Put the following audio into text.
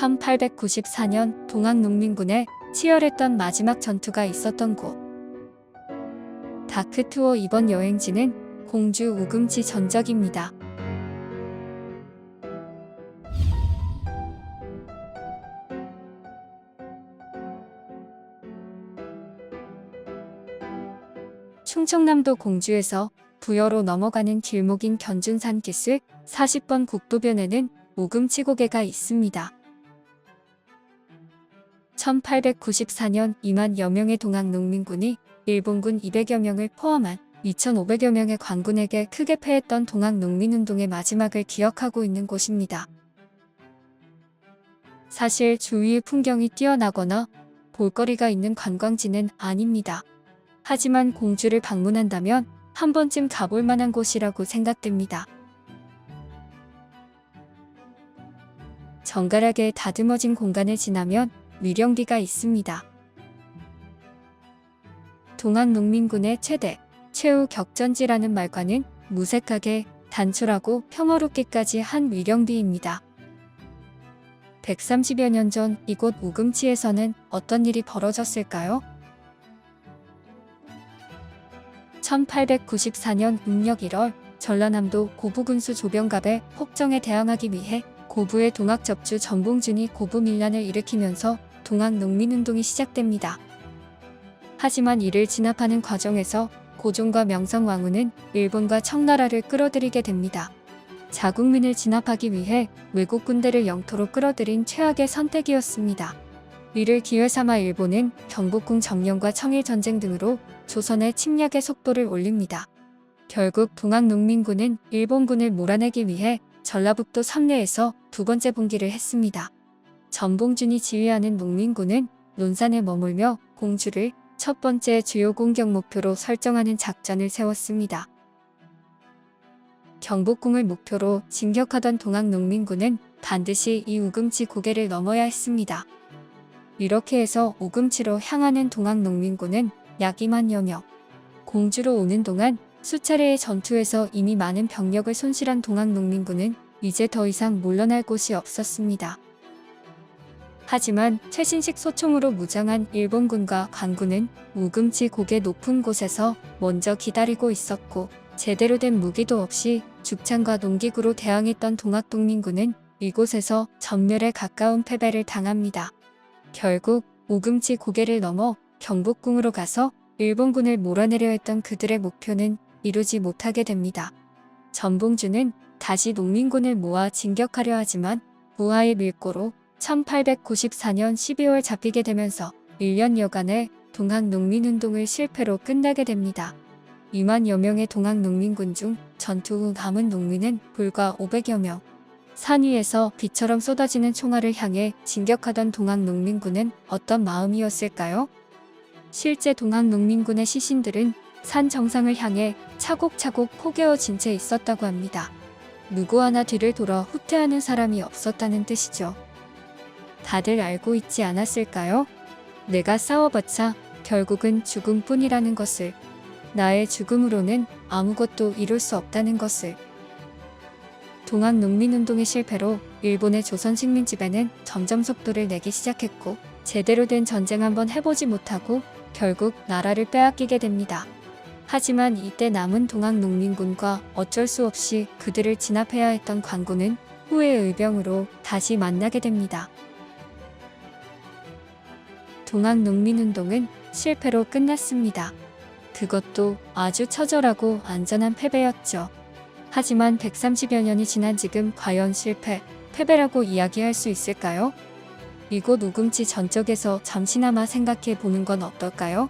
1894년 동학농민군의 치열했던 마지막 전투가 있었던 곳. 다크투어 이번 여행지는 공주 우금치 전적입니다. 충청남도 공주에서 부여로 넘어가는 길목인 견준산 기슭 40번 국도변에는 우금치 고개가 있습니다. 1894년 2만여 명의 동학농민군이 일본군 200여 명을 포함한 2,500여 명의 관군에게 크게 패했던 동학농민운동의 마지막을 기억하고 있는 곳입니다. 사실 주위의 풍경이 뛰어나거나 볼거리가 있는 관광지는 아닙니다. 하지만 공주를 방문한다면 한 번쯤 가볼 만한 곳이라고 생각됩니다. 정갈하게 다듬어진 공간을 지나면 위령비가 있습니다. 동학농민군의 최후 격전지라는 말과는 무색하게 단촐하고 평화롭기까지 한 위령비입니다. 130여 년 전 이곳 우금치에서는 어떤 일이 벌어졌을까요? 1894년 음력 1월 전라남도 고부군수 조병갑의 폭정에 대항하기 위해 고부의 동학접주 전봉준이 고부 밀란을 일으키면서 동학농민운동이 시작됩니다. 하지만 이를 진압하는 과정에서 고종과 명성왕후는 일본과 청나라를 끌어들이게 됩니다. 자국민을 진압하기 위해 외국 군대를 영토로 끌어들인 최악의 선택이었습니다. 이를 기회 삼아 일본은 경복궁 점령과 청일전쟁 등으로 조선의 침략의 속도를 올립니다. 결국 동학농민군은 일본군을 몰아내기 위해 전라북도 삼례에서 두 번째 분기를 했습니다. 전봉준이 지휘하는 농민군은 논산에 머물며 공주를 첫 번째 주요 공격 목표로 설정하는 작전을 세웠습니다. 경복궁을 목표로 진격하던 동학농민군은 반드시 이 우금치 고개를 넘어야 했습니다. 이렇게 해서 우금치로 향하는 동학농민군은 약 2만여 명. 공주로 오는 동안 수차례의 전투에서 이미 많은 병력을 손실한 동학농민군은 이제 더 이상 물러날 곳이 없었습니다. 하지만 최신식 소총으로 무장한 일본군과 관군은 우금치 고개 높은 곳에서 먼저 기다리고 있었고, 제대로 된 무기도 없이 죽창과 농기구로 대항했던 동학농민군은 이곳에서 전멸에 가까운 패배를 당합니다. 결국 우금치 고개를 넘어 경복궁으로 가서 일본군을 몰아내려 했던 그들의 목표는 이루지 못하게 됩니다. 전봉준은 다시 농민군을 모아 진격하려 하지만 부하의 밀고로 1894년 12월 잡히게 되면서 1년여간의 동학농민운동을 실패로 끝나게 됩니다. 2만여 명의 동학농민군 중 전투 후 남은 농민은 불과 500여 명. 산 위에서 비처럼 쏟아지는 총알을 향해 진격하던 동학농민군은 어떤 마음이었을까요? 실제 동학농민군의 시신들은 산 정상을 향해 차곡차곡 포개어진 채 있었다고 합니다. 누구 하나 뒤를 돌아 후퇴하는 사람이 없었다는 뜻이죠. 다들 알고 있지 않았을까요? 내가 싸워봤자 결국은 죽음뿐이라는 것을, 나의 죽음으로는 아무것도 이룰 수 없다는 것을. 동학농민운동의 실패로 일본의 조선 식민 지배는 점점 속도를 내기 시작했고, 제대로 된 전쟁 한번 해보지 못하고 결국 나라를 빼앗기게 됩니다. 하지만 이때 남은 동학농민군과 어쩔 수 없이 그들을 진압해야 했던 관군은 후의 의병으로 다시 만나게 됩니다. 동학농민운동은 실패로 끝났습니다. 그것도 아주 처절하고 안전한 패배였죠. 하지만 130여 년이 지난 지금 과연 패배라고 이야기할 수 있을까요? 이곳 우금치 전적에서 잠시나마 생각해 보는 건 어떨까요?